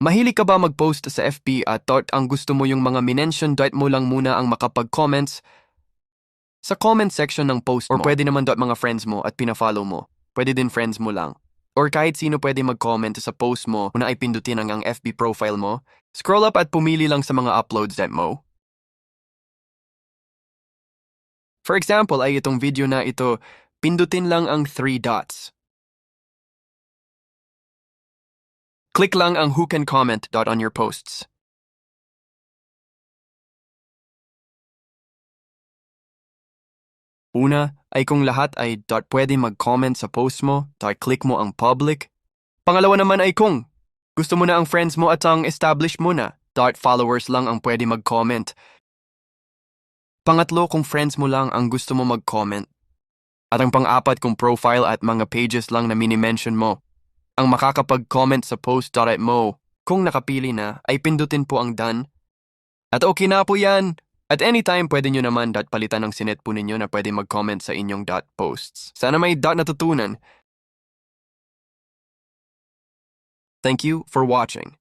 Mahilig ka ba mag-post sa FB at ang gusto mo yung mga minention mo lang muna ang makapag-comments sa comment section ng post mo? Or pwede naman mga friends mo at pina-follow mo. Pwede din friends mo lang. Or kahit sino pwede mag-comment sa post mo na ay pindutin ang FB profile mo. Scroll up at pumili lang sa mga uploads mo. For example ay itong video na ito, pindutin lang ang 3 dots. Click lang ang who can comment on your posts. Una ay kung lahat ay pwede mag-comment sa post mo, click mo ang public. Pangalawa naman ay kung gusto mo na ang friends mo at ang established mo na, followers lang ang pwede mag-comment. Pangatlo kung friends mo lang ang gusto mo mag-comment. At ang pang-apat kung profile at mga pages lang na mini-mention mo. Ang makakapag-comment sa post mo, kung nakapili na, ay pindutin po ang done. At okay na po yan. At anytime, pwede nyo naman palitan ng sinet po ninyo na pwede mag-comment sa inyong posts. Sana may natutunan. Thank you for watching.